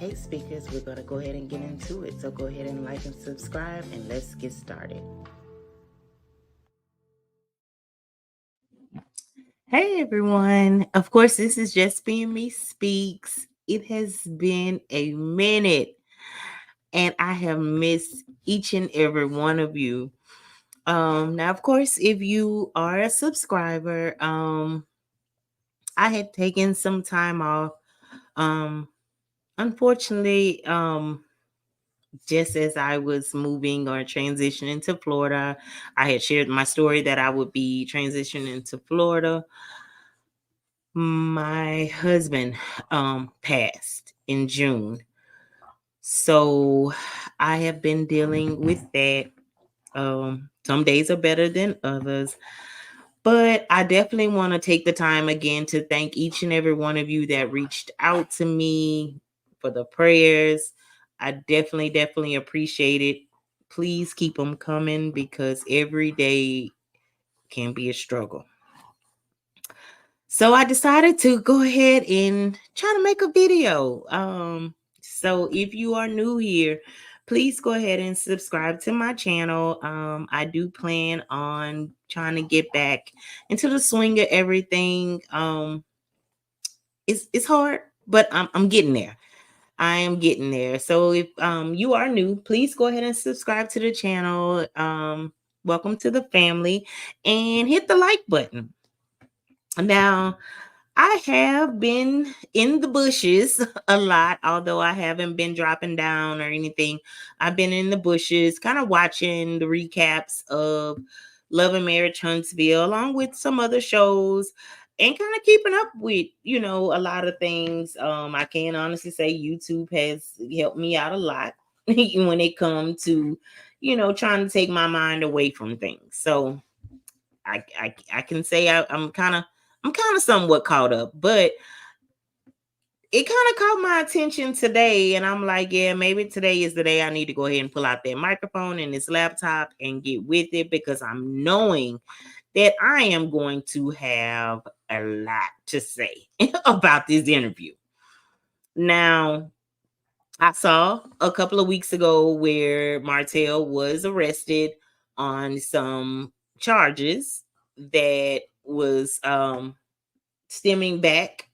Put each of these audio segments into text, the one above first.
Okay, speakers, we're going to go ahead and get into it. So go ahead and like and subscribe, and let's get started. Hey, everyone. Of course, this is Just Being Me Speaks. It has been a minute, and I have missed each and every one of you. Now, of course, if you are a subscriber, I had taken some time off. Um, Unfortunately, just as I was moving or transitioning to Florida, I had shared my story that I would be transitioning to Florida. My husband passed in June. So I have been dealing with that. Some days are better than others. But I definitely want to take the time again to thank each and every one of you that reached out to me for the prayers. I definitely appreciate it. Please keep them coming because every day can be a struggle. So I decided to go ahead and try to make a video. So if you are new here, please go ahead and subscribe to my channel. I do plan on trying to get back into the swing of everything. It's hard, but I'm getting there. I am getting there. So if you are new, please go ahead and subscribe to the channel. Welcome to the family, and hit the like button. Now, I have been in the bushes a lot, although I haven't been dropping down or anything. I've been in the bushes, kind of watching the recaps of Love and Marriage Huntsville, along with some other shows, and kind of keeping up with, a lot of things. I can honestly say YouTube has helped me out a lot when it comes to, trying to take my mind away from things. So I can say I'm kind of somewhat caught up, but it kind of caught my attention today, and I'm like, yeah, maybe today is the day I need to go ahead and pull out that microphone and this laptop and get with it, because I'm knowing that I am going to have a lot to say about this interview. Now, I saw a couple of weeks ago where Martell was arrested on some charges that was stemming back,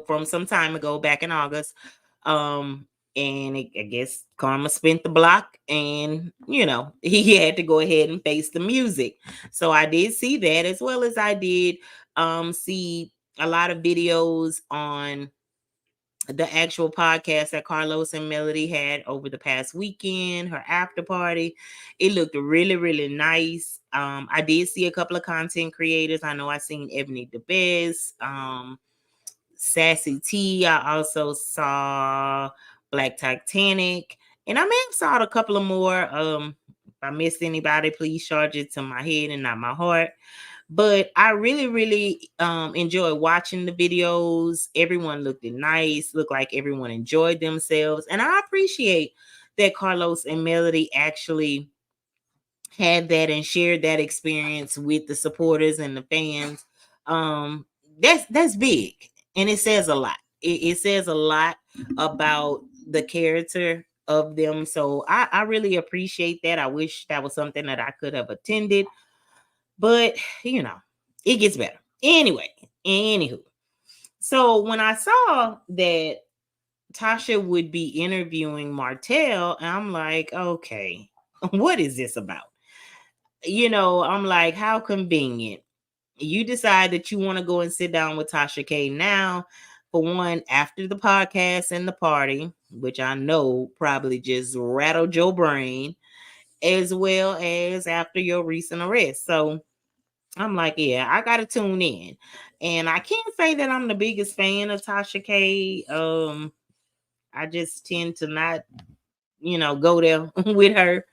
from some time ago, back in August. Um, and I guess Karma spent the block, and he had to go ahead and face the music. So I did see that, as well as I did see a lot of videos on the actual podcast that Carlos and Melody had over the past weekend, her after party. It looked really, really nice. I did see a couple of content creators. I know I seen Ebony the Best, Sassy T. I also saw Black Titanic, and I may have saw a couple of more. If I missed anybody, please charge it to my head and not my heart. But I really, really enjoyed watching the videos. Everyone looked nice, looked like everyone enjoyed themselves. And I appreciate that Carlos and Melody actually had that and shared that experience with the supporters and the fans. Um, that's big, and it says a lot. It says a lot about the character of them. So I really appreciate that. I wish that was something that I could have attended, but it gets better. Anyway, anywho. So when I saw that Tasha would be interviewing Martell, I'm like, okay, what is this about? I'm like, how convenient. You decide that you want to go and sit down with TashaK now, for one, after the podcast and the party, which I know probably just rattled your brain, as well as after your recent arrest. So I'm like, yeah, I gotta tune in. And I can't say that I'm the biggest fan of TashaK. I just tend to not, go there with her.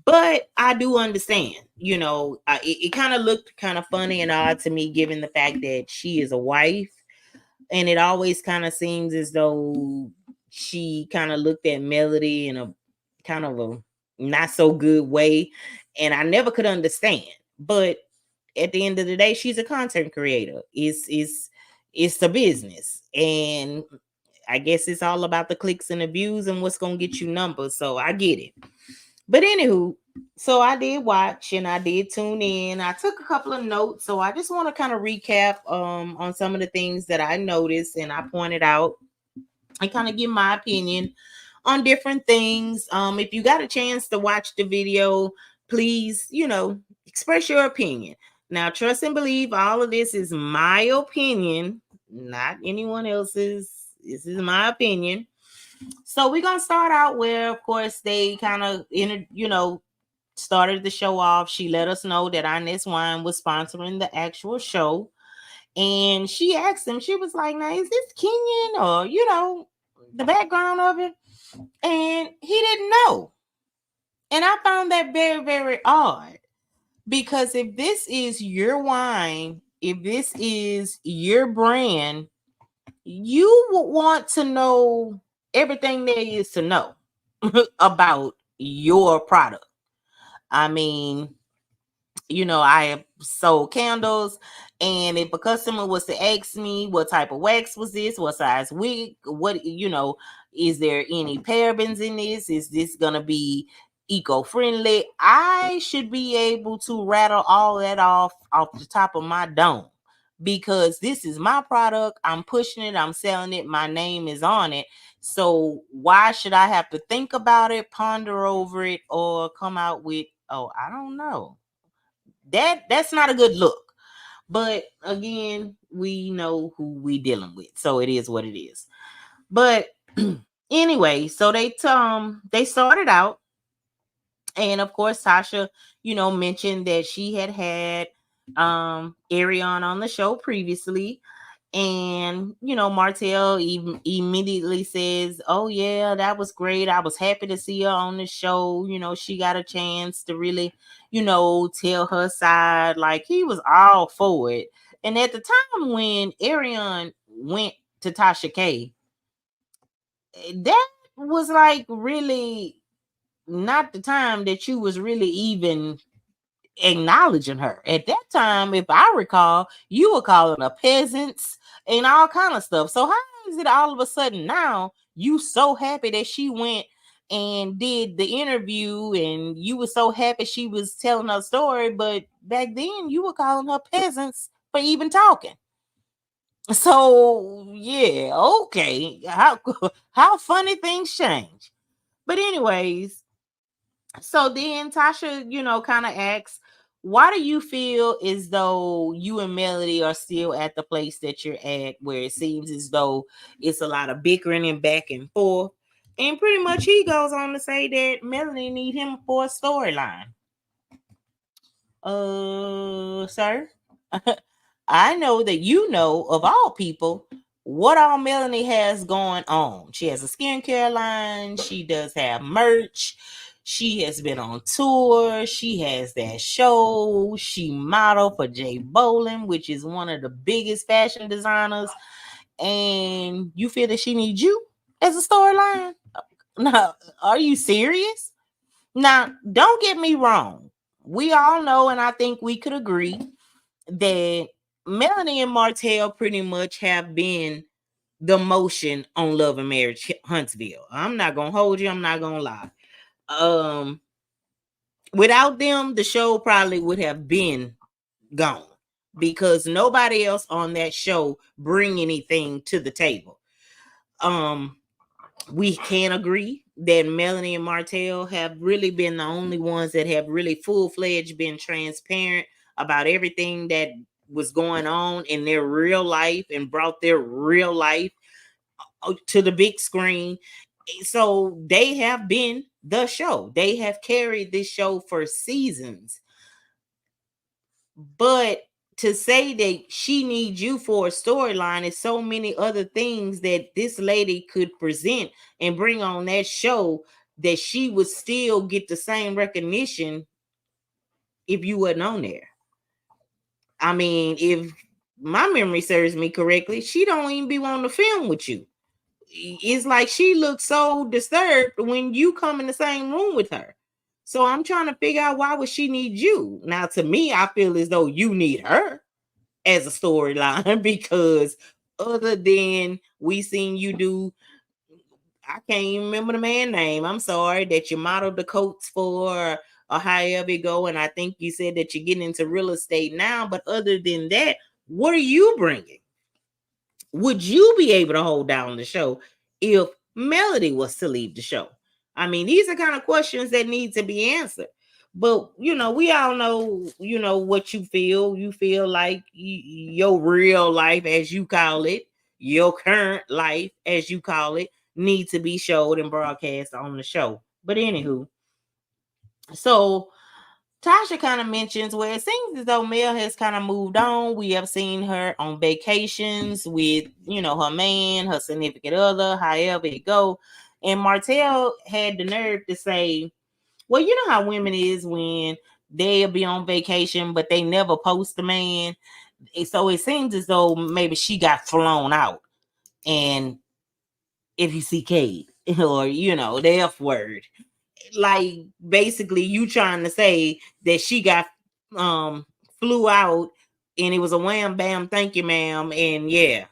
But I do understand, it kind of looked kind of funny and odd to me, given the fact that she is a wife. And it always kind of seems as though she kind of looked at Melody in a kind of a not so good way. And I never could understand. But at the end of the day, she's a content creator. It's the business. And I guess it's all about the clicks and the views and what's gonna get you numbers. So I get it. But anywho, so I did watch and I did tune in. I took a couple of notes, so I just want to kind of recap on some of the things that I noticed and I pointed out and kind of give my opinion on different things. If you got a chance to watch the video, please, express your opinion. Now, trust and believe all of this is my opinion, not anyone else's. This is my opinion. So we're gonna start out where, of course, they kind of started the show off. She let us know that Inez Wine was sponsoring the actual show. And she asked him, she was like, now, is this Kenyan or, the background of it? And he didn't know. And I found that very, very odd. Because if this is your wine, if this is your brand, you would want to know everything there is to know about your product. I mean, I have sold candles, and if a customer was to ask me what type of wax was this, what size wig, what, is there any parabens in this? Is this gonna be eco-friendly? I should be able to rattle all that off the top of my dome, because this is my product. I'm pushing it, I'm selling it, my name is on it. So why should I have to think about it, ponder over it, or come out with, oh, I don't know? That's not a good look. But again, we know who we dealing with, so it is what it is. But anyway, so they started out, and of course Tasha, mentioned that she had Arion on the show previously. And Martell immediately says, oh yeah, that was great, I was happy to see her on the show. She got a chance to really tell her side. Like, he was all for it. And at the time when Arion went to TashaK, that was like really not the time that you was really even acknowledging her. At that time, if I recall, you were calling her peasants and all kind of stuff. So how is it all of a sudden now you so happy that she went and did the interview, and you were so happy she was telling her story, but back then you were calling her peasants for even talking? So yeah, okay, how funny things change. But anyways, so then Tasha, kind of asks, why do you feel as though you and Melody are still at the place that you're at, where it seems as though it's a lot of bickering and back and forth? And pretty much he goes on to say that Melody need him for a storyline. Sir, I know that you know, of all people, what all Melanie has going on. She has a skincare line. She does have merch. She has been on tour. She has that show. She modeled for Jay Bolin, which is one of the biggest fashion designers. And you feel that she needs you as a storyline? Now, are you serious? Now, don't get me wrong. We all know, and I think we could agree, that Melanie and Martell pretty much have been the motion on Love and Marriage Huntsville. I'm not gonna hold you, I'm not gonna lie. Without them, the show probably would have been gone, because nobody else on that show bring anything to the table. We can agree that Melanie and Martell have really been the only ones that have really full-fledged been transparent about everything that was going on in their real life and brought their real life to the big screen. So they have been the show. They have carried this show for seasons. But to say that she needs you for a storyline is so many other things that this lady could present and bring on that show, that she would still get the same recognition if you wasn't on there. I mean, if my memory serves me correctly, she don't even be wanting to film with you. It's like she looks so disturbed when you come in the same room with her. So I'm trying to figure out, why would she need you? Now, to me, I feel as though you need her as a storyline because other than we seen you do. I can't even remember the man name. I'm sorry that you modeled the coats for or however it go. And I think you said that you're getting into real estate now. But other than that, what are you bringing? Would you be able to hold down the show if Melody was to leave the show? I mean, these are kind of questions that need to be answered. But we all know, what you feel. You feel like your real life, as you call it, your current life, as you call it, need to be showed and broadcast on the show. But anywho, so Tasha kind of mentions where it seems as though Mel has kind of moved on. We have seen her on vacations with, her man, her significant other, however it go. And Martell had the nerve to say, well, you know how women is when they'll be on vacation, but they never post the man. So it seems as though maybe she got flown out. And if you see Kate or, the F word, like basically you trying to say that she got flew out and it was a wham bam thank you ma'am, and yeah,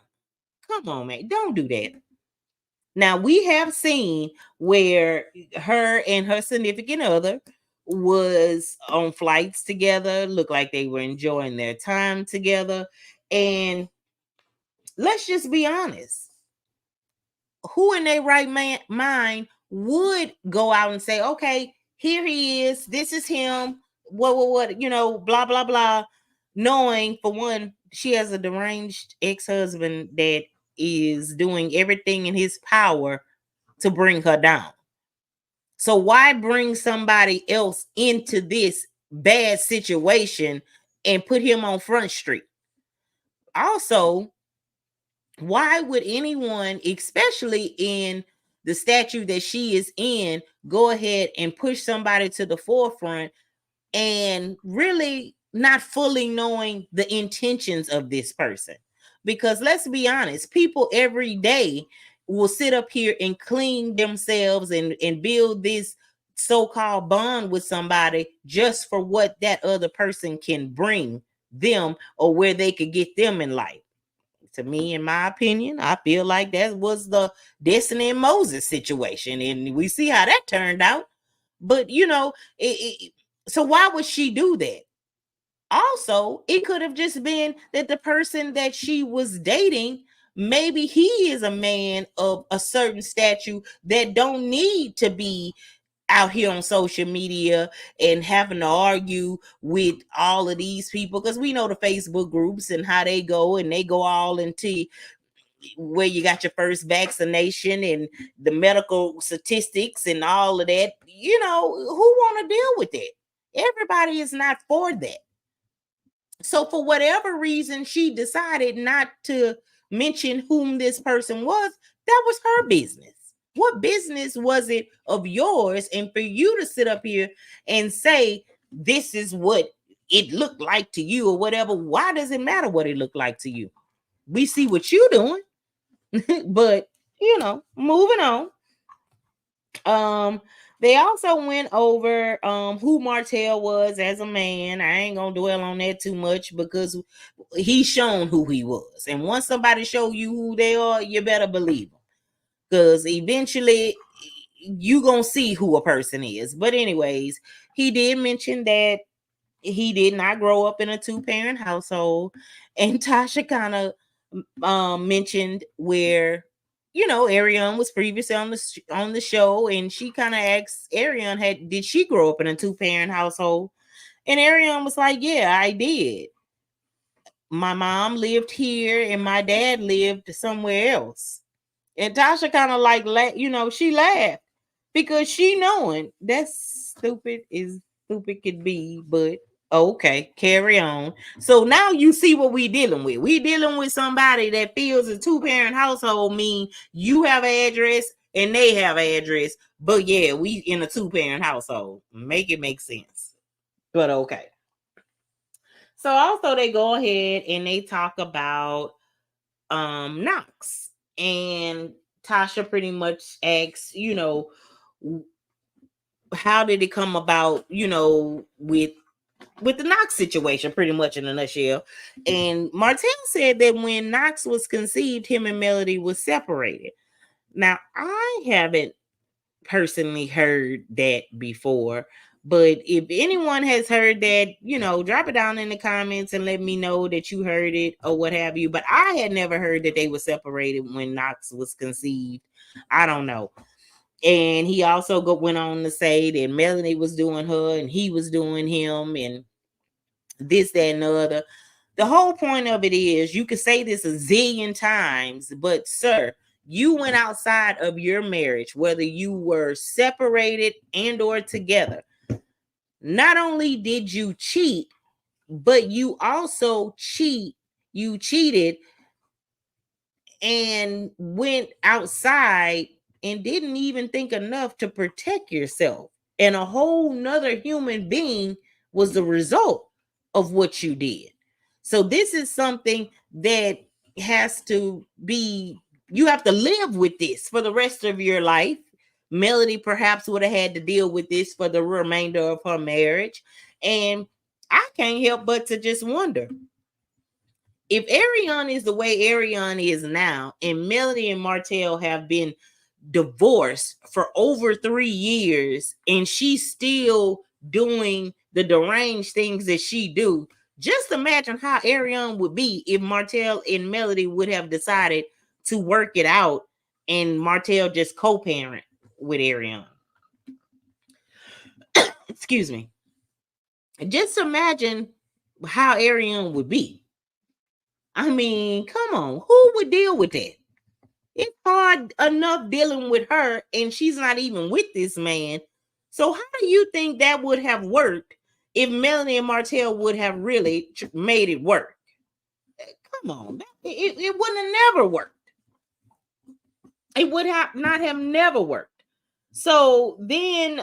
come on man, don't do that. Now we have seen where her and her significant other was on flights together, looked like they were enjoying their time together, and let's just be honest, who in their right mind would go out and say, okay, here he is, this is him, what, blah, blah, blah, knowing for one, she has a deranged ex-husband that is doing everything in his power to bring her down. So why bring somebody else into this bad situation and put him on Front Street? Also, why would anyone, especially in the statue that she is in, go ahead and push somebody to the forefront and really not fully knowing the intentions of this person? Because let's be honest, people every day will sit up here and clean themselves and build this so-called bond with somebody just for what that other person can bring them or where they could get them in life. To me, in my opinion, I feel like that was the Destiny and Moses situation, and we see how that turned out. But so why would she do that? Also, it could have just been that the person that she was dating, maybe he is a man of a certain stature that don't need to be out here on social media and having to argue with all of these people, because we know the Facebook groups and how they go, and they go all into where you got your first vaccination and the medical statistics and all of that. Who want to deal with it? Everybody is not for that. So for whatever reason, she decided not to mention whom this person was. That was her business. What business was it of yours? And for you to sit up here and say, this is what it looked like to you or whatever, why does it matter what it looked like to you? We see what you're doing. But moving on. They also went over who Martell was as a man. I ain't gonna dwell on that too much because he's shown who he was. And once somebody show you who they are, you better believe them. Because eventually you gonna see who a person is. But anyways, he did mention that he did not grow up in a two-parent household. And Tasha kind of mentioned where Ariane was previously on the show, and she kind of asked Ariane, did she grow up in a two-parent household? And Ariane was like, yeah, I did. My mom lived here and my dad lived somewhere else. And Tasha kind of like she laughed because she knowing that's stupid as stupid could be, but okay, carry on. So now you see what we dealing with. We dealing with somebody that feels a two-parent household mean you have an address and they have an address, but yeah, we in a two-parent household. Make it make sense. But okay. So also they go ahead and they talk about Knox, and Tasha pretty much asks, how did it come about, with with the Knox situation, pretty much in a nutshell. And Martell said that when Knox was conceived, him and Melody was separated. Now, I haven't personally heard that before, but if anyone has heard that, drop it down in the comments and let me know that you heard it or what have you. But I had never heard that they were separated when Knox was conceived. I don't know. And he also went on to say that Melanie was doing her and he was doing him and this, that, and the other. The whole point of it is, you could say this a zillion times, but sir, you went outside of your marriage, whether you were separated and or together. Not only did you cheat, but you also cheated and went outside and didn't even think enough to protect yourself. And a whole nother human being was the result of what you did. So this is something that has to be, you have to live with this for the rest of your life. Melody perhaps would have had to deal with this for the remainder of her marriage. And I can't help but to just wonder, if Ariane is the way Ariane is now, and Melody and Martell have been divorced for over 3 years, and she's still doing the deranged things that she do, just imagine how Ariane would be if Martell and Melody would have decided to work it out and Martell just co-parent with Ariane. Excuse me. Just imagine how Ariane would be. I mean, come on, who would deal with that? It's hard enough dealing with her, and she's not even with this man. So how do you think that would have worked if Melanie and Martell would have really made it work? Come on, it wouldn't have never worked. It would have not have never worked. So then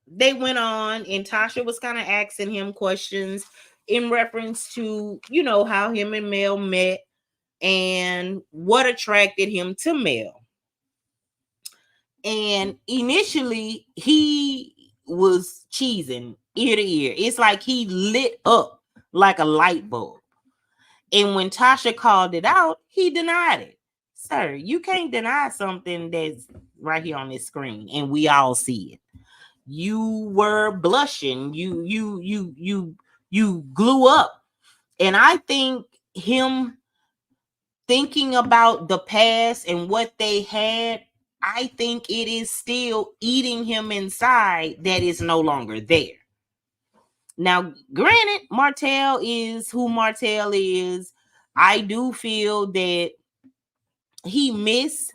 they went on, and Tasha was kind of asking him questions in reference to, how him and Mel met and what attracted him to Mel. And initially, he was cheesing ear to ear. It's like he lit up like a light bulb. And when Tasha called it out, he denied it. Sir, you can't deny something that's right here on this screen, and we all see it. You were blushing. You glue up. And I think him thinking about the past and what they had, I think it is still eating him inside that is no longer there. Now, granted, Martell is who Martell is. I do feel that he missed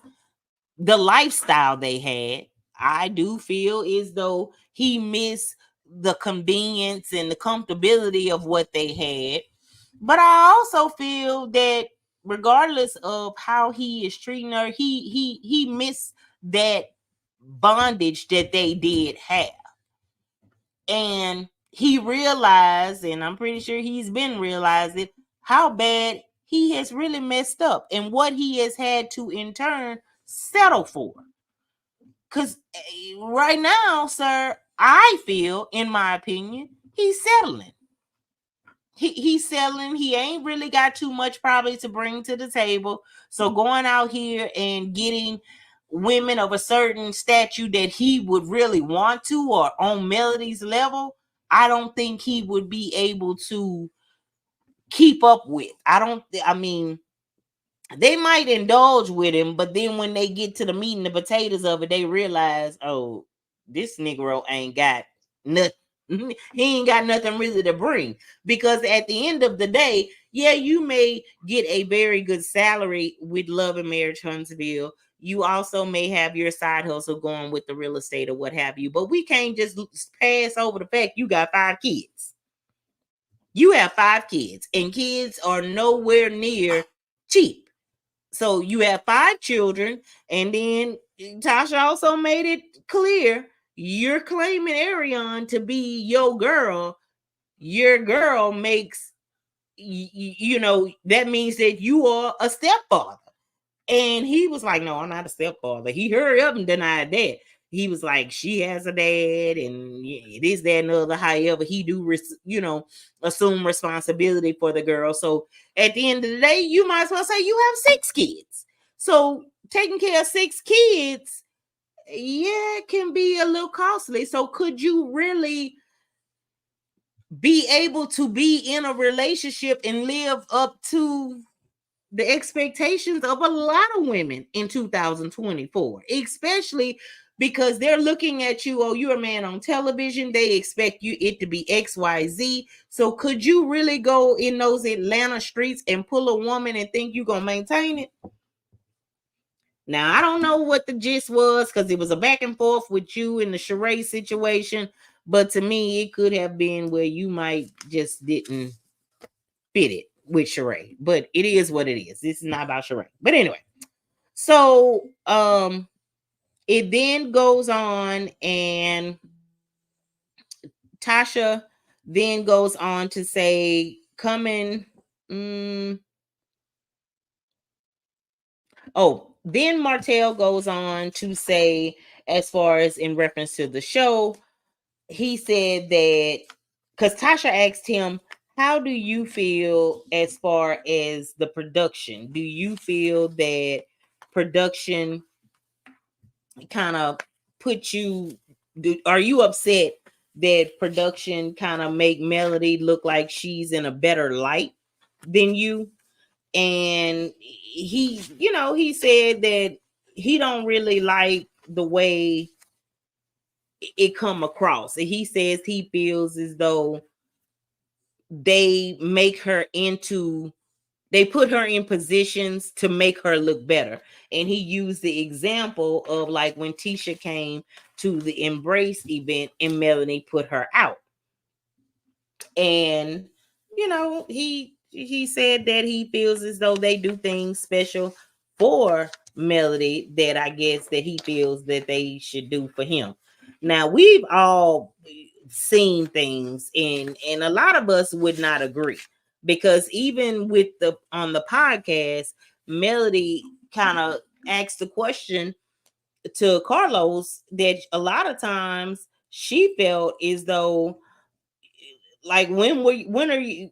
the lifestyle they had. I do feel as though he missed the convenience and the comfortability of what they had. But I also feel that regardless of how he is treating her, he missed that bondage that they did have. And he realized, and I'm pretty sure he's been realizing, how bad he has really messed up and what he has had to in turn settle for. Because right now, sir, I feel, in my opinion, he's settling. He's settling. He ain't really got too much probably to bring to the table. So going out here and getting women of a certain stature that he would really want to, or on Melody's level, I don't think he would be able to keep up with. I mean, they might indulge with him, but then when they get to the meat and the potatoes of it, they realize, oh, this Negro ain't got nothing. He ain't got nothing really to bring. Because at the end of the day, yeah, you may get a very good salary with Love and Marriage Huntsville. You also may have your side hustle going with the real estate or what have you. But we can't just pass over the fact you got 5 kids. You have 5 kids, and kids are nowhere near cheap. So you have 5 children, and then Tasha also made it clear you're claiming Ariane to be your girl. Your girl makes, that means that you are a stepfather. And he was like, no, I'm not a stepfather. He hurried up and denied that. he was like, she has a dad, and this, that, and the other. However, he do, assume responsibility for the girl. So at the end of the day, you might as well say you have 6 kids. So taking care of 6 kids, yeah, it can be a little costly. So could you really be able to be in a relationship and live up to the expectations of a lot of women in 2024, especially because they're looking at you, oh, you're a man on television, they expect you it to be XYZ. So could you really go in those Atlanta streets and pull a woman and think you're gonna maintain it? Now, I don't know what the gist was, because it was a back and forth with you in the Sheree situation, but to me, it could have been where you might just didn't fit it with Sheree. But it is what it is. This is not about Sheree. But anyway, so it then goes on, and Tasha then goes on to say, coming. Then Martell goes on to say, as far as in reference to the show, he said that because Tasha asked him, how do you feel as far as the production? Do you feel that production kind of put you, are you upset that production kind of make Melody look like she's in a better light than you? And he said that he don't really like the way it come across. And he says he feels as though they put her in positions to make her look better. And he used the example of like when Tisha came to the Embrace event and Melanie put her out. And he said that he feels as though they do things special for Melody that I guess that he feels that they should do for him. Now, we've all seen things, and a lot of us would not agree, because even with on the podcast, Melody kind of asked the question to Carlos that a lot of times she felt as though, like, when are you,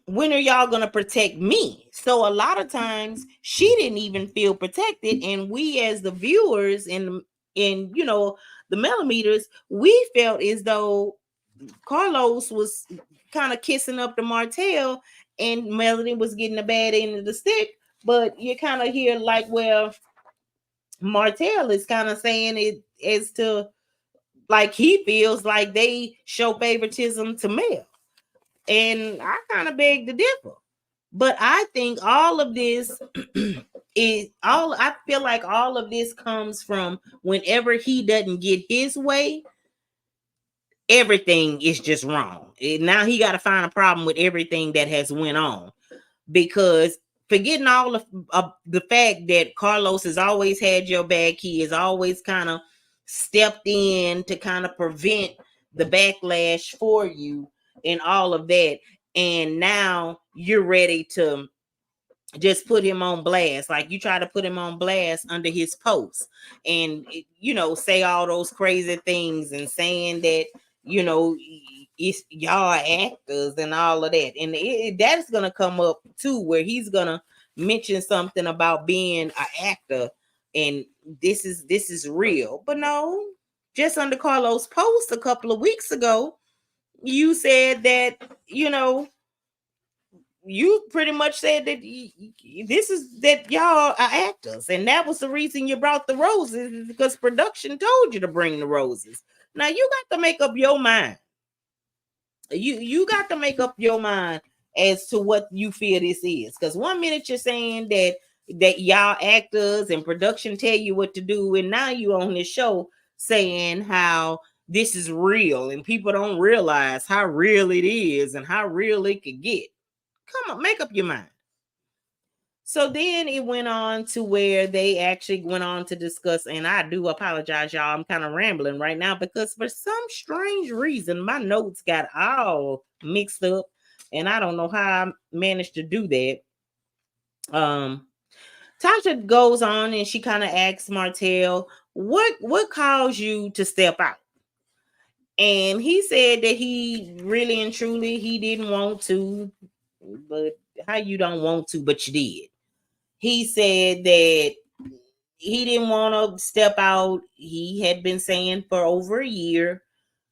when are y'all gonna protect me? So a lot of times she didn't even feel protected, and we as the viewers and the millimeters, we felt as though Carlos was kind of kissing up to Martell and Melody was getting the bad end of the stick. But you kind of hear like, well, Martell is kind of saying it as to like he feels like they show favoritism to Mel. And I kind of beg to differ. But I think all of this I feel like all of this comes from whenever he doesn't get his way, everything is just wrong. And now he got to find a problem with everything that has went on, because forgetting all of the fact that Carlos has always had your back, he has always kind of stepped in to kind of prevent the backlash for you and all of that. And now you're ready to just put him on blast. Like, you try to put him on blast under his post and say all those crazy things and saying that it's y'all actors and all of that. And that's gonna come up too, where he's gonna mention something about being an actor, and this is real. But no, just under Carlos' post a couple of weeks ago, you said that you pretty much said that this is that y'all are actors, and that was the reason you brought the roses, because production told you to bring the roses. Now you got to make up your mind. You got to make up your mind as to what you feel this is, because one minute you're saying that y'all actors and production tell you what to do, and now you on this show saying how this is real and people don't realize how real it is and how real it could get. Come on, make up your mind. So then it went on to where they actually went on to discuss, and I do apologize, y'all. I'm kind of rambling right now because for some strange reason, my notes got all mixed up, and I don't know how I managed to do that. Tasha goes on and she kind of asks Martell, what caused you to step out? And he said that he really and truly he didn't want to, but how you don't want to, but you did. He said that he didn't want to step out. He had been saying for over a year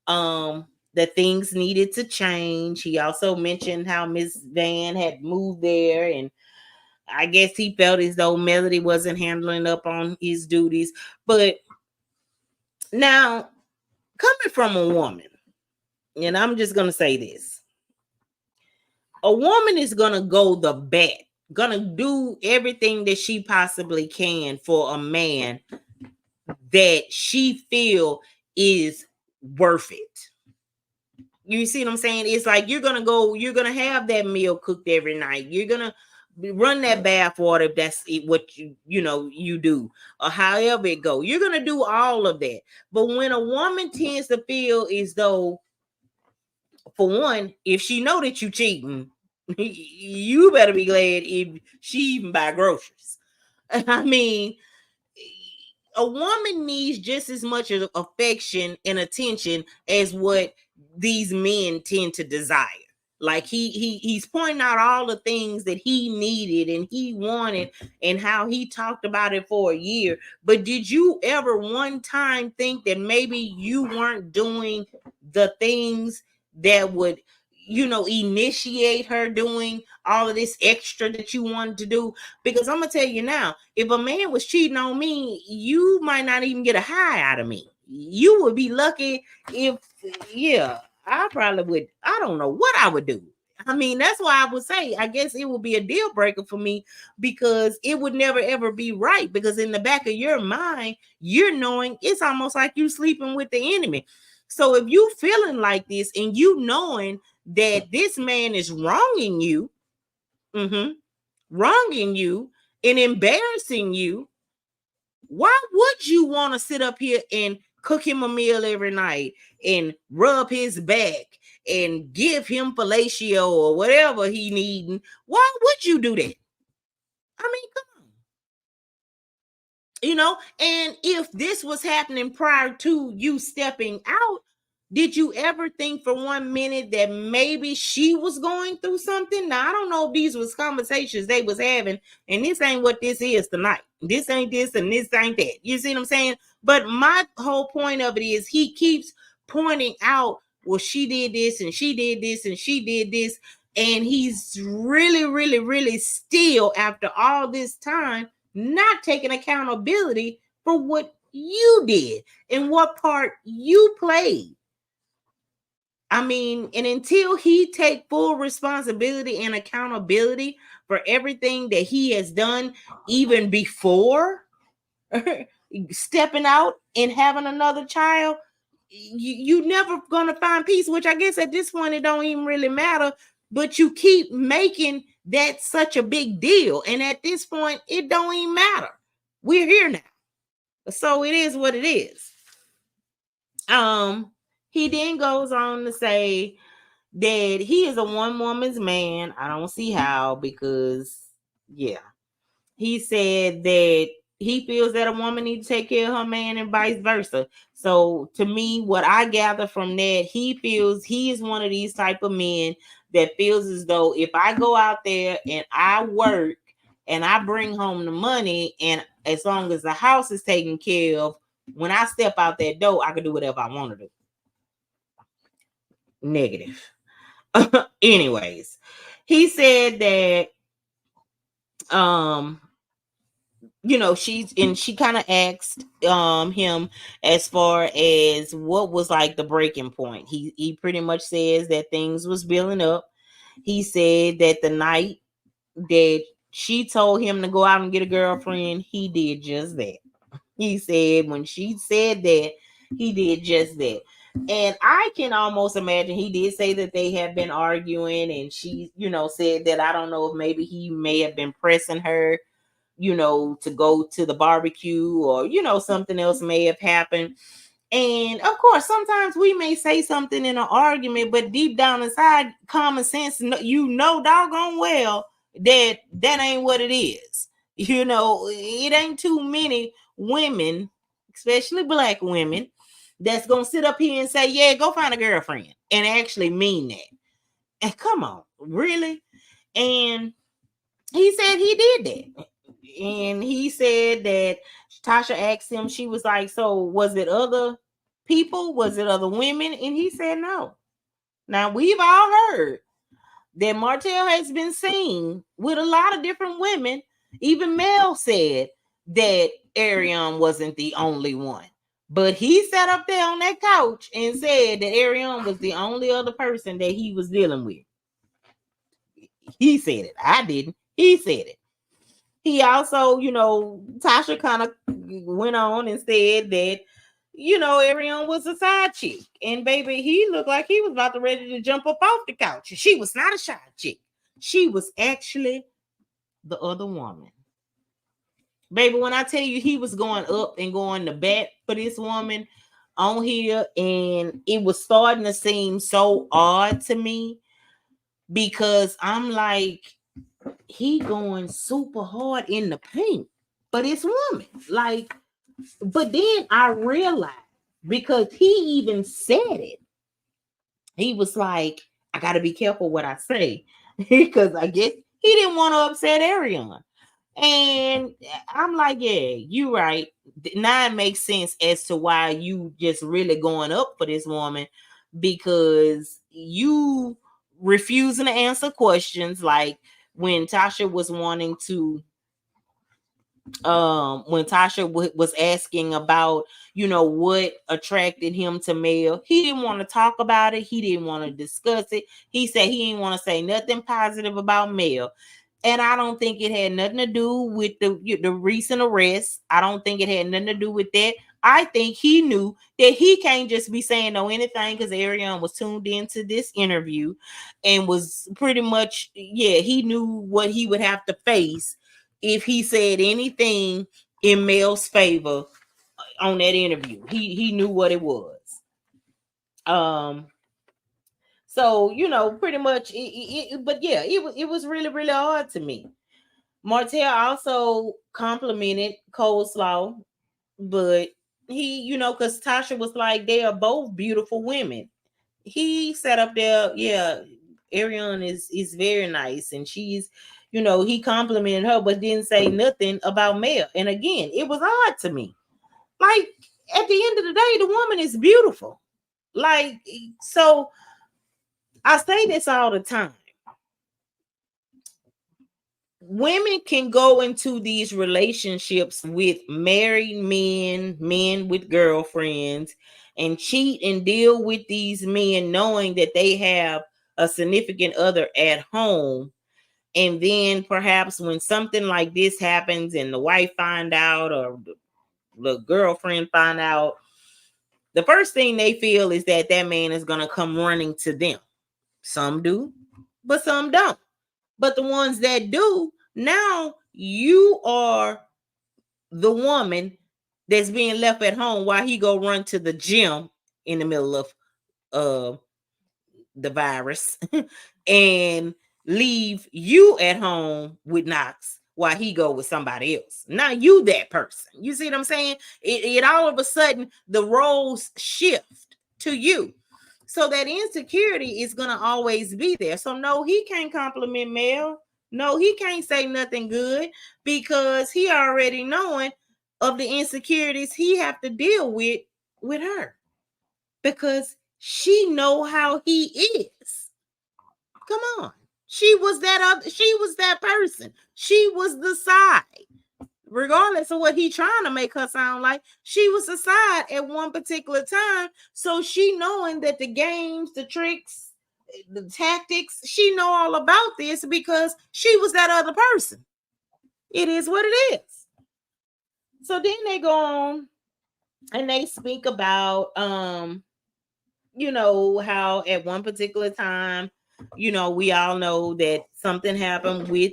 that things needed to change. He also mentioned how Miss Van had moved there, and I guess he felt as though Melody wasn't handling up on his duties. But now, coming from a woman, and I'm just gonna say this: a woman is gonna go the bat, gonna do everything that she possibly can for a man that she feel is worth it. You see what I'm saying? It's like you're gonna have that meal cooked every night. You're gonna run that bath water if that's what you do, or however it go. You're gonna do all of that. But when a woman tends to feel as though, for one, if she know that you cheating, you better be glad if she even buy groceries. I mean, a woman needs just as much of affection and attention as what these men tend to desire. Like he's pointing out all the things that he needed and he wanted and how he talked about it for a year. But did you ever one time think that maybe you weren't doing the things that would initiate her doing all of this extra that you wanted to do? Because I'm gonna tell you now, if a man was cheating on me, you might not even get a high out of me. You would be lucky if, yeah, I probably would. I don't know what I would do. I mean, that's why I would say, I guess it would be a deal breaker for me, because it would never ever be right. Because in the back of your mind, you're knowing it's almost like you sleeping with the enemy. So if you feeling like this and you knowing that this man is wronging you, wronging you and embarrassing you, why would you want to sit up here and cook him a meal every night and rub his back and give him fellatio or whatever he needing? Why would you do that? I mean, come on. And if this was happening prior to you stepping out, did you ever think for 1 minute that maybe she was going through something? Now, I don't know if these was conversations they was having, and this ain't what this is tonight. This ain't this and this ain't that. You see what I'm saying? But my whole point of it is he keeps pointing out, well, she did this and she did this and she did this. And he's really, really, really still, after all this time, not taking accountability for what you did and what part you played. I mean, and until he take full responsibility and accountability for everything that he has done, even before stepping out and having another child, you never gonna find peace. Which I guess at this point it don't even really matter. But you keep making that such a big deal, and at this point it don't even matter. We're here now, so it is what it is. He then goes on to say that he is a one woman's man. I don't see how, because yeah, he said that he feels that a woman needs to take care of her man and vice versa. So to me, what I gather from that, he feels he is one of these type of men that feels as though if I go out there and I work and I bring home the money, and as long as the house is taken care of, when I step out that door, I can do whatever I want to do. Negative. Anyways, he said that she kind of asked him as far as what was like the breaking point. He pretty much says that things was building up. He said that the night that she told him to go out and get a girlfriend, he did just that. He said when she said that, he did just that. And I can almost imagine he did say that they have been arguing, and she, said that I don't know if maybe he may have been pressing her, to go to the barbecue, or, something else may have happened. And of course, sometimes we may say something in an argument, but deep down inside, common sense, doggone well that ain't what it is. It ain't too many women, especially black women, that's gonna sit up here and say, yeah, go find a girlfriend, and actually mean that. And come on, really? And he said he did that. And he said that Tasha asked him, she was like, so was it other people? Was it other women? And he said no. Now, we've all heard that Martell has been seen with a lot of different women. Even Mel said that Ariane wasn't the only one. But he sat up there on that couch and said that Ariane was the only other person that he was dealing with. He said it. I didn't. He said it. He also, Tasha kind of went on and said that, Ariane was a side chick. And baby, he looked like he was about to ready to jump up off the couch. She was not a side chick. She was actually the other woman. Baby, when I tell you he was going up and going to bat for this woman on here, and it was starting to seem so odd to me because I'm like, he going super hard in the paint for this woman. Like, but then I realized, because he even said it, he was like, I got to be careful what I say because I guess he didn't want to upset Ariane. And I'm like, yeah, you're right. Now it makes sense as to why you just really going up for this woman, because you refusing to answer questions. Like when Tasha was wanting to, when Tasha was asking about, what attracted him to Mel, he didn't want to talk about it. He didn't want to discuss it. He said he didn't want to say nothing positive about Mel. And I don't think it had nothing to do with the recent arrest. I don't think it had nothing to do with that. I think he knew that he can't just be saying no anything, because Ariane was tuned into this interview and was pretty much, he knew what he would have to face if he said anything in Mel's favor on that interview. He knew what it was. So, pretty much, but yeah, it was really, really hard to me. Martell also complimented Coleslaw, but he, because Tasha was like, they are both beautiful women. He sat up there, yeah, Ariane is very nice, and she's, he complimented her, but didn't say nothing about Mel. And again, it was odd to me. Like, at the end of the day, the woman is beautiful. Like, so I say this all the time. Women can go into these relationships with married men with girlfriends, and cheat and deal with these men knowing that they have a significant other at home. And then perhaps when something like this happens and the wife find out, or the girlfriend find out, the first thing they feel is that man is going to come running to them. Some do, but some don't. But the ones that do, now you are the woman that's being left at home while he go run to the gym in the middle of the virus and leave you at home with Knox while he go with somebody else. Now you that person. You see what I'm saying? It all of a sudden the roles shift to you. So that insecurity is going to always be there. So no, he can't compliment Mel. No, he can't say nothing good, because he already knowing of the insecurities he have to deal with her, because she know how he is. Come on. She was that person. She was the side. Regardless of what he trying to make her sound like, she was a side at one particular time. So she knowing that the games, the tricks, the tactics, she know all about this because she was that other person. It is what it is. So then they go on and they speak about how at one particular time, we all know that something happened with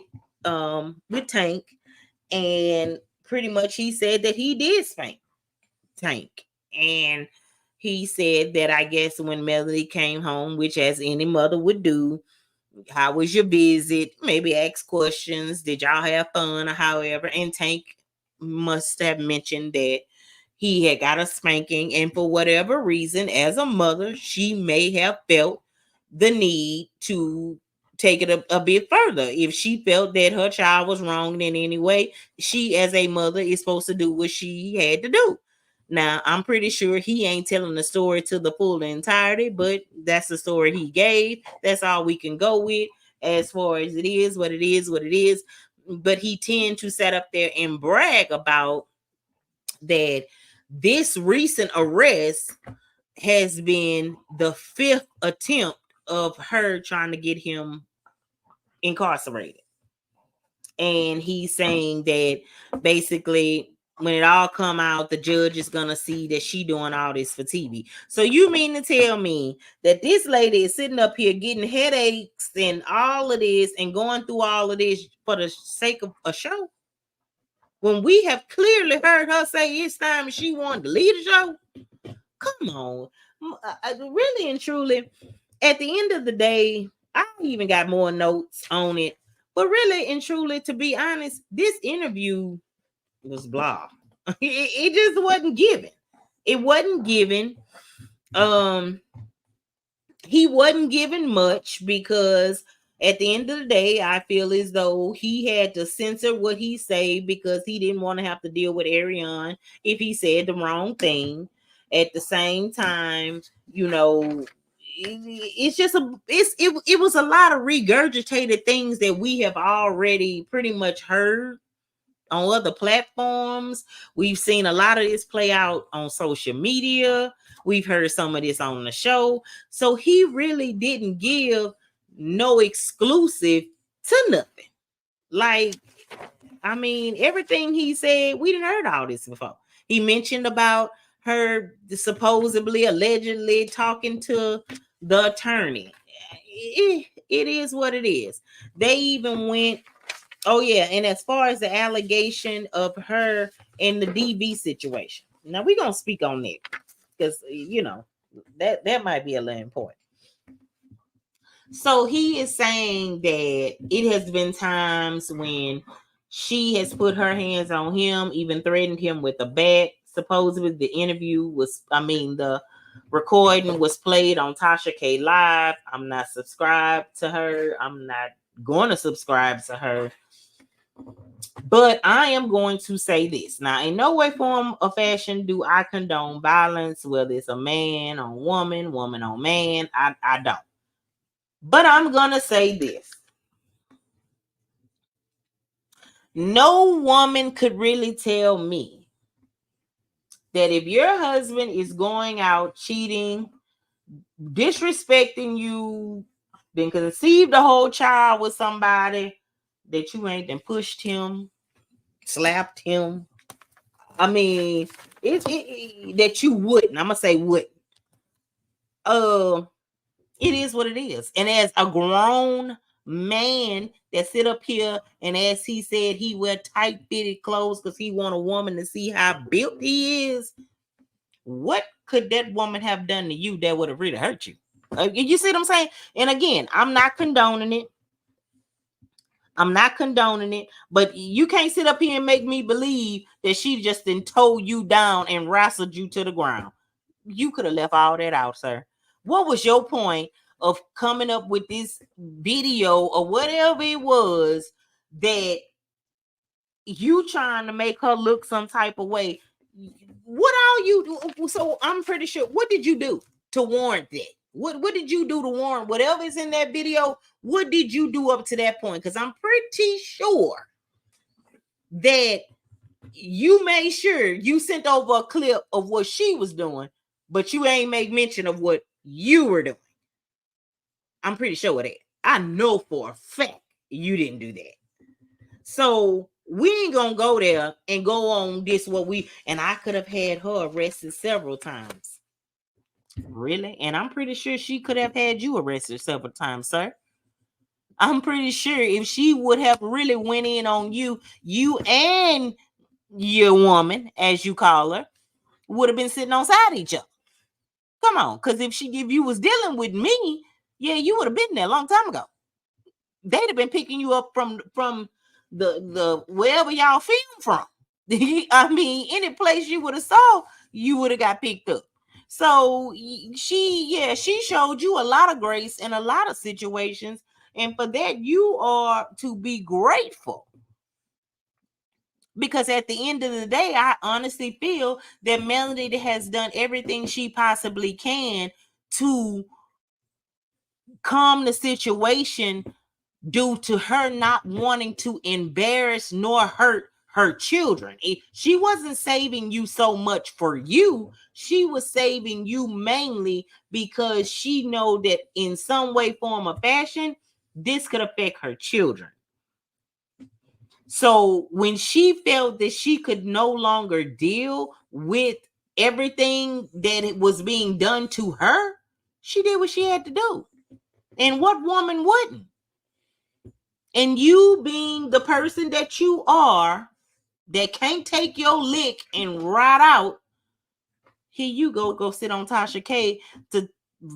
Tank, and pretty much he said that he did spank Tank. And he said that, I guess, when Melody came home, which as any mother would do, how was your visit? Maybe ask questions. Did y'all have fun or however? And Tank must have mentioned that, he had got a spanking, and for whatever reason, as a mother, she may have felt the need to take it a bit further. If she felt that her child was wrong in any way, she, as a mother, is supposed to do what she had to do. Now, I'm pretty sure he ain't telling the story to the full entirety, but that's the story he gave. That's all we can go with as far as it is, what it is, what it is. But he tend to sit up there and brag about that this recent arrest has been the fifth attempt of her trying to get him incarcerated. And he's saying that basically when it all come out, the judge is gonna see that she doing all this for TV. So you mean to tell me that this lady is sitting up here getting headaches and all of this and going through all of this for the sake of a show? When we have clearly heard her say it's time she wanted to leave the show? Come on. Really and truly, at the end of the day, I even got more notes on it. But really and truly, to be honest, this interview was blah. It just wasn't given. It wasn't given. He wasn't given much because at the end of the day, I feel as though he had to censor what he said because he didn't want to have to deal with Ariane if he said the wrong thing. At the same time, you know, it's just it was a lot of regurgitated things that we have already pretty much heard on other platforms. We've seen a lot of this play out on social media. We've heard some of this on the show. So he really didn't give no exclusive to nothing. Like, I mean, everything he said, we didn't heard all this before. He mentioned about her supposedly, allegedly talking to the attorney. It is what it is. They even went, oh yeah, and as far as the allegation of her in the DV situation, now we're gonna speak on that because you know that might be a little important. So he is saying that it has been times when she has put her hands on him, even threatened him with a bat. Supposedly the the recording was played on TashaK Live. I'm not subscribed to her. I'm not going to subscribe to her. But I am going to say this. Now, in no way, form, or fashion do I condone violence, whether it's a man on woman, woman on man. I don't. But I'm going to say this. No woman could really tell me that if your husband is going out cheating, disrespecting you, then conceived a whole child with somebody, that you ain't then pushed him, slapped him. I mean, that you wouldn't. I'm gonna say wouldn't. It is what it is. And as a grown man that sit up here and as he said he wear tight fitted clothes because he want a woman to see how built he is, what could that woman have done to you that would have really hurt you? You see what I'm saying? And again, I'm not condoning it. I'm not condoning it, but you can't sit up here and make me believe that she just then towed you down and wrestled you to the ground. You could have left all that out, sir. What was your point of coming up with this video or whatever it was that you trying to make her look some type of way? What all you do? So I'm pretty sure. What did you do to warrant that? What did you do to warrant whatever is in that video? What did you do up to that point? Because I'm pretty sure that you made sure you sent over a clip of what she was doing, but you ain't make mention of what you were doing. I'm pretty sure of that. I know for a fact you didn't do that. So we ain't gonna go there and go on this and I could have had her arrested several times. Really? And I'm pretty sure she could have had you arrested several times, sir. I'm pretty sure if she would have really went in on you and your woman, as you call her, would have been sitting on side of each other. Come on, because if you was dealing with me, yeah, you would have been there a long time ago. They'd have been picking you up from the wherever y'all film from. I mean, any place you would have saw, you would have got picked up. So she showed you a lot of grace in a lot of situations, and for that you are to be grateful. Because at the end of the day, I honestly feel that Melody has done everything she possibly can to calm the situation due to her not wanting to embarrass nor hurt her children. She wasn't saving you so much for you. She was saving you mainly because she know that in some way, form, or fashion, this could affect her children. So when she felt that she could no longer deal with everything that it was being done to her, she did what she had to do. And what woman wouldn't? And you being the person that you are, that can't take your lick and ride out, here you go sit on TashaK to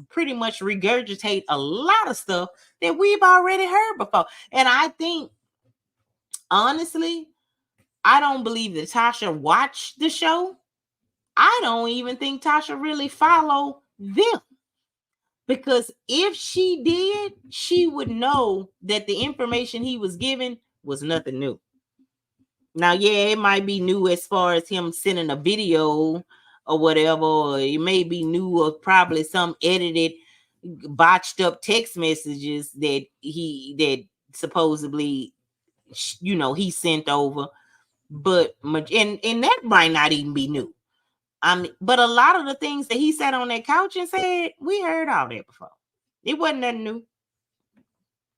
pretty much regurgitate a lot of stuff that we've already heard before. And I think, honestly, I don't believe that Tasha watched the show. I don't even think Tasha really followed them. Because if she did, she would know that the information he was given was nothing new. Now, yeah, it might be new as far as him sending a video or whatever, or it may be new of probably some edited, botched up text messages that supposedly, he sent over. But and that might not even be new. But a lot of the things that he sat on that couch and said, we heard all that before. It wasn't nothing new.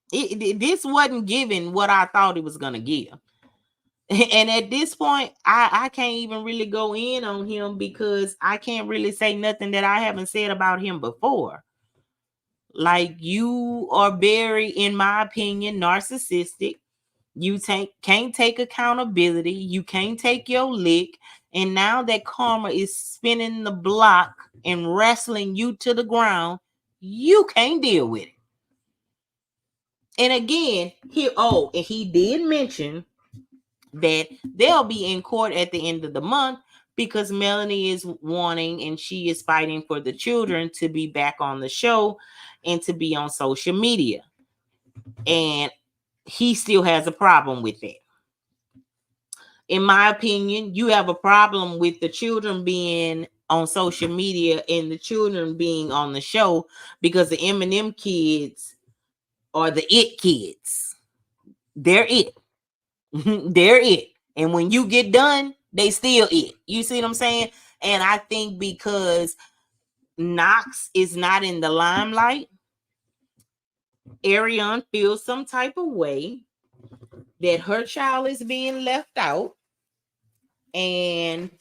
This wasn't giving what I thought it was gonna give. And at this point, I can't even really go in on him because I can't really say nothing that I haven't said about him before. Like, you are very, in my opinion, narcissistic. You can't take accountability. You can't take your lick. And now that karma is spinning the block and wrestling you to the ground, you can't deal with it. And again, and he did mention that they'll be in court at the end of the month because Melanie is wanting and she is fighting for the children to be back on the show and to be on social media. And he still has a problem with it. In my opinion, you have a problem with the children being on social media and the children being on the show because the M&M kids are the it kids. They're it. They're it. And when you get done, they still it. You see what I'm saying? And I think because Knox is not in the limelight, Ariane feels some type of way that her child is being left out. And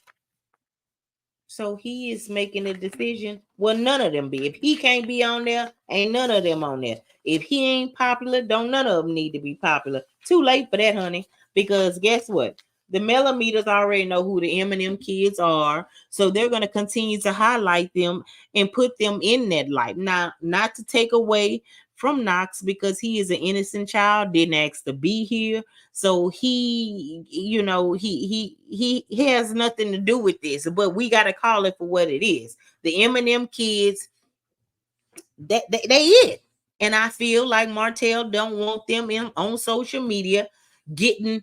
so he is making a decision. Well, none of them be. If he can't be on there, ain't none of them on there. If he ain't popular, don't none of them need to be popular. Too late for that, honey. Because guess what? The millimeters already know who the M&M kids are. So they're going to continue to highlight them and put them in that light. Now, not to take away from Knox because he is an innocent child, didn't ask to be here. So he has nothing to do with this, but we got to call it for what it is. The M&M kids, they it. And I feel like Martell don't want them on social media getting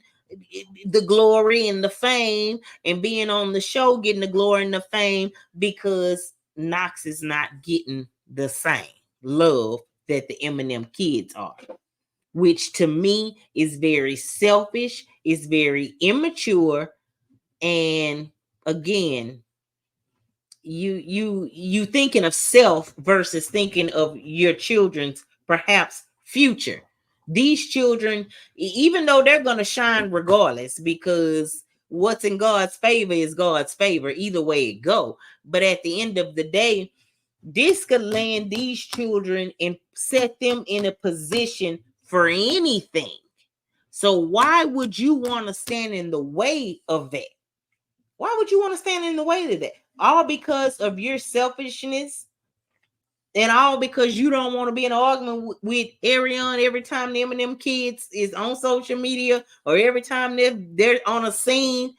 the glory and the fame and being on the show, getting the glory and the fame because Knox is not getting the same love that the M&M kids are, which to me is very selfish, is very immature, and again, you thinking of self versus thinking of your children's perhaps future. These children, even though they're going to shine regardless, because what's in God's favor is God's favor either way it go, but at the end of the day, this could land these children and set them in a position for anything. So why would you want to stand in the way of that? Why would you want to stand in the way of that? All because of your selfishness and all because you don't want to be in an argument with Ariane every time them and them kids is on social media or every time they're on a scene.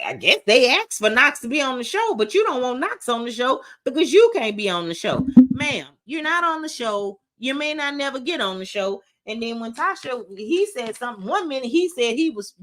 I guess they asked for Knox to be on the show, but you don't want Knox on the show because you can't be on the show. Ma'am, you're not on the show. You may not never get on the show. And then when Tasha, he said something. One minute he said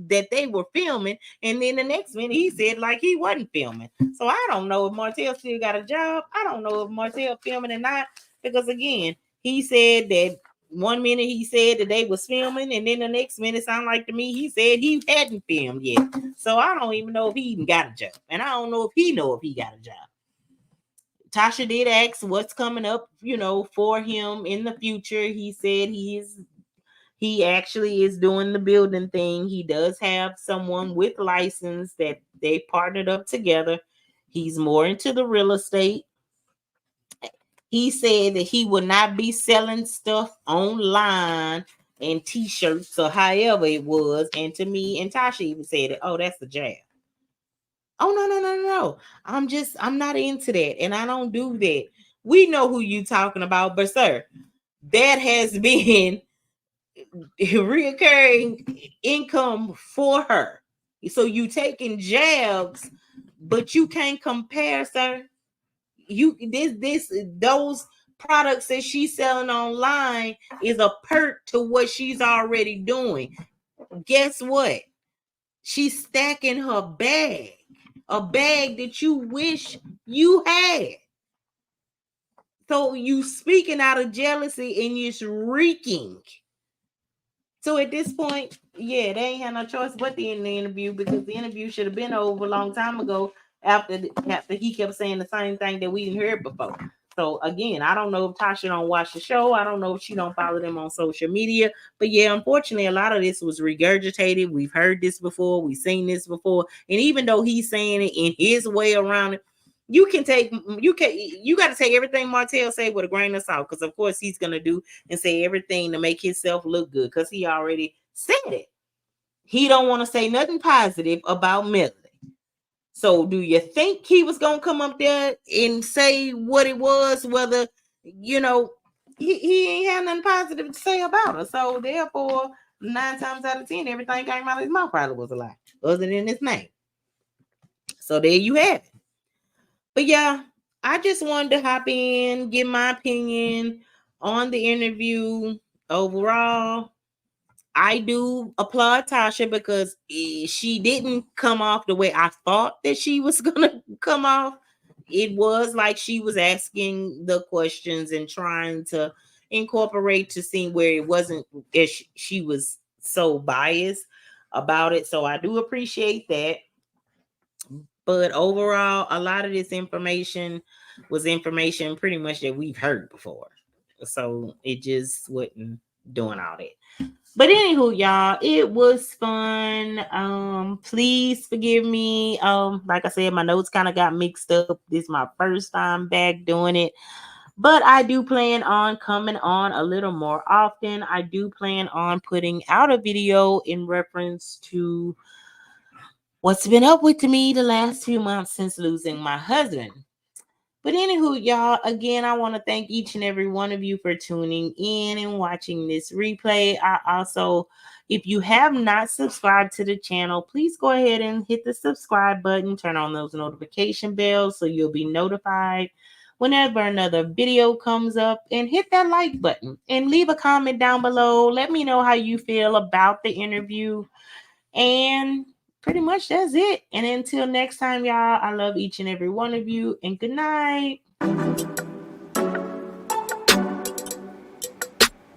that they were filming, and then the next minute he said like he wasn't filming. So I don't know if Martell still got a job. I don't know if Martell filming or not, because again, he said that one minute he said that they was filming, and then the next minute sound like to me he said he hadn't filmed yet. So I don't even know if he even got a job, and I don't know if he got a job. Tasha did ask what's coming up, for him in the future. He said he actually is doing the building thing. He does have someone with license that they partnered up together. He's more into the real estate. He said that he would not be selling stuff online and t-shirts or however it was. And to me, and Tasha even said it, oh, that's the jab. Oh, no. I'm not into that. And I don't do that. We know who you talking about, but sir, that has been reoccurring income for her. So you taking jabs, but you can't compare, sir. Those products that she's selling online is a perk to what she's already doing. Guess what? She's stacking her bag, a bag that you wish you had. So you speaking out of jealousy and you're reeking. So at this point, yeah, they ain't had no choice but to end the interview, because the interview should have been over a long time ago after he kept saying the same thing that we didn't hear before. So again, I don't know if Tasha don't watch the show. I don't know if she don't follow them on social media. But yeah, unfortunately, a lot of this was regurgitated. We've heard this before. We've seen this before. And even though he's saying it in his way around it, you got to take everything Martell say with a grain of salt, because of course he's gonna do and say everything to make himself look good, because he already said it. He don't want to say nothing positive about Melody. So do you think he was gonna come up there and say what it was, whether he ain't had nothing positive to say about her? So therefore, 9 times out of 10, everything came out of his mouth probably was a lie, other than his name. So there you have it. But yeah, I just wanted to hop in, give my opinion on the interview. Overall, I do applaud Tasha, because she didn't come off the way I thought that she was going to come off. It was like she was asking the questions and trying to incorporate to see where it wasn't, if she was so biased about it. So I do appreciate that. But overall, a lot of this information was information pretty much that we've heard before. So it just wasn't doing all that. But anywho, y'all, it was fun. Please forgive me. Like I said, my notes kind of got mixed up. This is my first time back doing it. But I do plan on coming on a little more often. I do plan on putting out a video in reference to what's been up with me the last few months since losing my husband. But anywho, y'all, again, I want to thank each and every one of you for tuning in and watching this replay. I also, if you have not subscribed to the channel, please go ahead and hit the subscribe button, turn on those notification bells so you'll be notified whenever another video comes up, and hit that like button and leave a comment down below. Let me know how you feel about the interview. And pretty much that's it. And until next time, y'all, I love each and every one of you, and good night.